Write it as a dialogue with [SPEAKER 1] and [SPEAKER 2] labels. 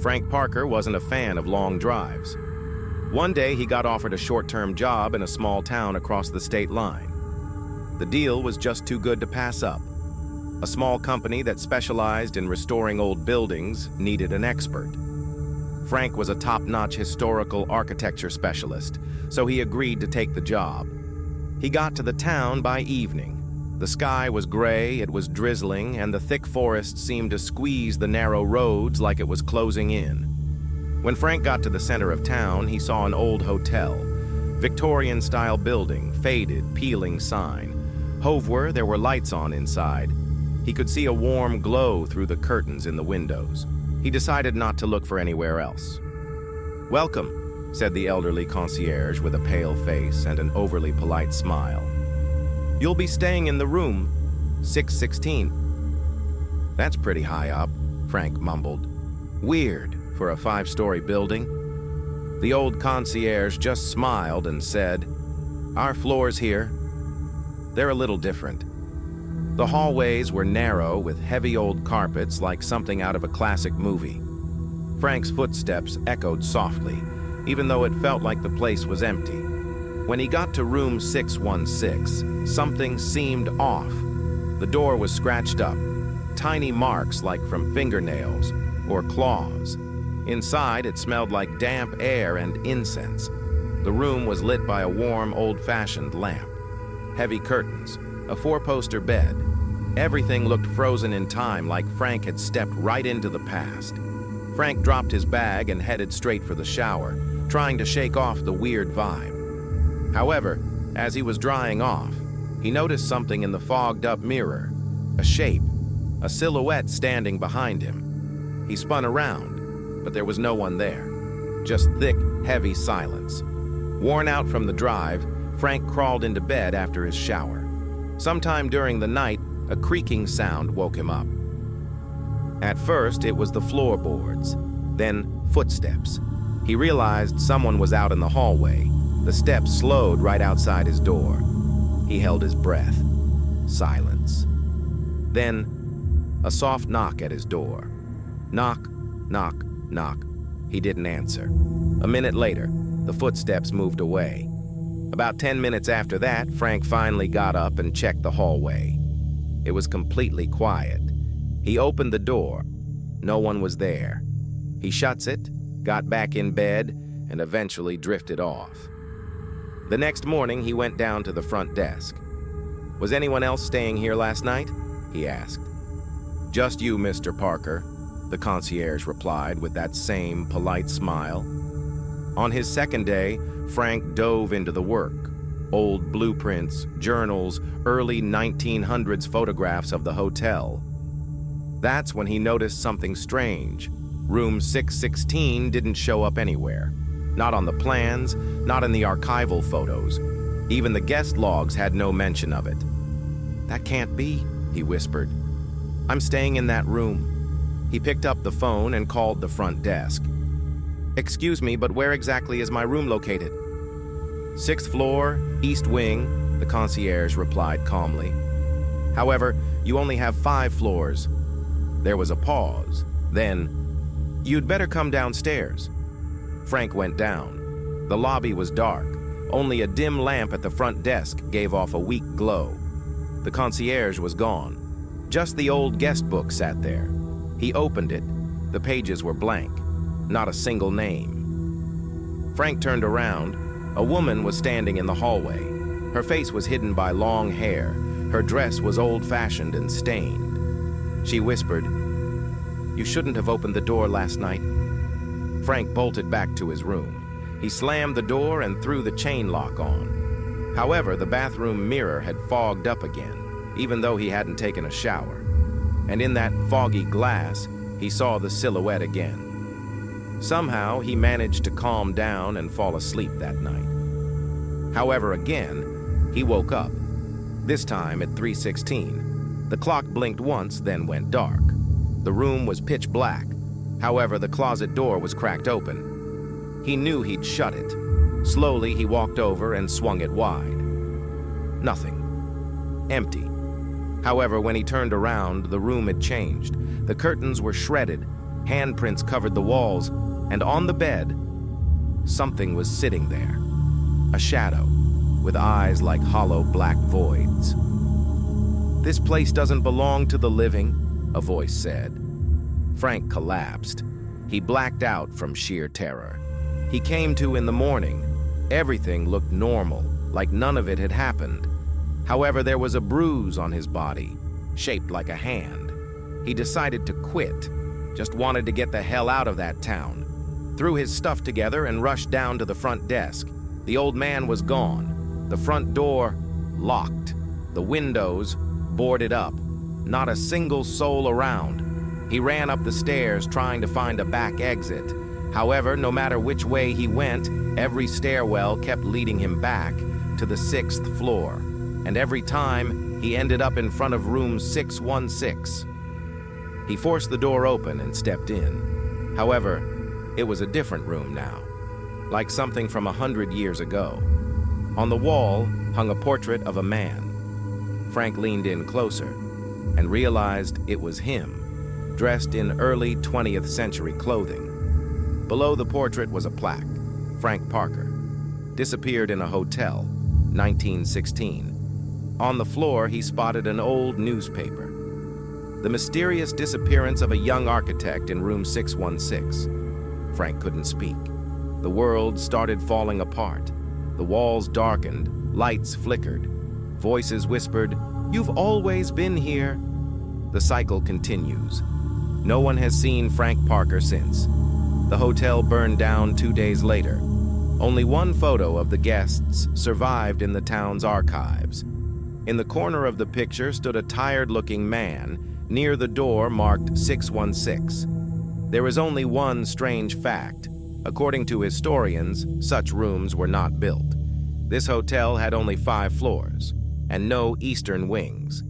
[SPEAKER 1] Frank Parker wasn't a fan of long drives. One day, he got offered a short-term job in a small town across the state line. The deal was just too good to pass up. A small company that specialized in restoring old buildings needed an expert. Frank was a top-notch historical architecture specialist, so he agreed to take the job. He got to the town by evening. The sky was gray, it was drizzling, and the thick forest seemed to squeeze the narrow roads like it was closing in. When Frank got to the center of town, he saw an old hotel. Victorian-style building, faded, peeling sign. However, there were lights on inside. He could see a warm glow through the curtains in the windows. He decided not to look for anywhere else. "Welcome," said the elderly concierge with a pale face and an overly polite smile. "You'll be staying in the room 616. "That's pretty high up," Frank mumbled. "Weird for a 5-story building." The old concierge just smiled and said, "Our floors here, they're a little different." The hallways were narrow with heavy old carpets like something out of a classic movie. Frank's footsteps echoed softly, even though it felt like the place was empty. When he got to room 616, something seemed off. The door was scratched up, tiny marks like from fingernails or claws. Inside, it smelled like damp air and incense. The room was lit by a warm, old-fashioned lamp. Heavy curtains, a 4-poster bed. Everything looked frozen in time, like Frank had stepped right into the past. Frank dropped his bag and headed straight for the shower, trying to shake off the weird vibe. However, as he was drying off, he noticed something in the fogged-up mirror. A shape, a silhouette standing behind him. He spun around, but there was no one there. Just thick, heavy silence. Worn out from the drive, Frank crawled into bed after his shower. Sometime during the night, a creaking sound woke him up. At first, it was the floorboards, then footsteps. He realized someone was out in the hallway. The steps slowed right outside his door. He held his breath. Silence. Then, a soft knock at his door. Knock, knock, knock. He didn't answer. A minute later, the footsteps moved away. About 10 minutes after that, Frank finally got up and checked the hallway. It was completely quiet. He opened the door. No one was there. He shuts it, got back in bed, and eventually drifted off. The next morning, he went down to the front desk. "Was anyone else staying here last night?" he asked. "Just you, Mr. Parker," the concierge replied with that same polite smile. On his second day, Frank dove into the work. Old blueprints, journals, early 1900s photographs of the hotel. That's when he noticed something strange. Room 616 didn't show up anywhere. Not on the plans, not in the archival photos. Even the guest logs had no mention of it. "That can't be," he whispered. "I'm staying in that room." He picked up the phone and called the front desk. "Excuse me, but where exactly is my room located?" "6th floor, east wing," the concierge replied calmly. "However, you only have 5 floors." There was a pause. Then, "You'd better come downstairs." Frank went down. The lobby was dark. Only a dim lamp at the front desk gave off a weak glow. The concierge was gone. Just the old guest book sat there. He opened it. The pages were blank. Not a single name. Frank turned around. A woman was standing in the hallway. Her face was hidden by long hair. Her dress was old-fashioned and stained. She whispered, "You shouldn't have opened the door last night." Frank bolted back to his room. He slammed the door and threw the chain lock on. However, the bathroom mirror had fogged up again, even though he hadn't taken a shower. And in that foggy glass, he saw the silhouette again. Somehow, he managed to calm down and fall asleep that night. However, again, he woke up, this time at 3:16. The clock blinked once, then went dark. The room was pitch black. However, the closet door was cracked open. He knew he'd shut it. Slowly, he walked over and swung it wide. Nothing. Empty. However, when he turned around, the room had changed. The curtains were shredded. Handprints covered the walls, and on the bed, something was sitting there. A shadow, with eyes like hollow black voids. "This place doesn't belong to the living," a voice said. Frank collapsed. He blacked out from sheer terror. He came to in the morning. Everything looked normal, like none of it had happened. However, there was a bruise on his body, shaped like a hand. He decided to quit, just wanted to get the hell out of that town. Threw his stuff together and rushed down to the front desk. The old man was gone. The front door locked. The windows boarded up. Not a single soul around. He ran up the stairs trying to find a back exit. However, no matter which way he went, every stairwell kept leading him back to the 6th floor. And every time, he ended up in front of room 616. He forced the door open and stepped in. However, it was a different room now, like something from 100 years ago. On the wall hung a portrait of a man. Frank leaned in closer and realized it was him, dressed in early 20th century clothing. Below the portrait was a plaque, Frank Parker, disappeared in a hotel, 1916. On the floor, he spotted an old newspaper. The mysterious disappearance of a young architect in room 616. Frank couldn't speak. The world started falling apart. The walls darkened, lights flickered. Voices whispered, "You've always been here." The cycle continues. No one has seen Frank Parker since. The hotel burned down 2 days later. Only one photo of the guests survived in the town's archives. In the corner of the picture stood a tired-looking man near the door marked 616. There is only one strange fact. According to historians, such rooms were not built. This hotel had only 5 floors and no eastern wings.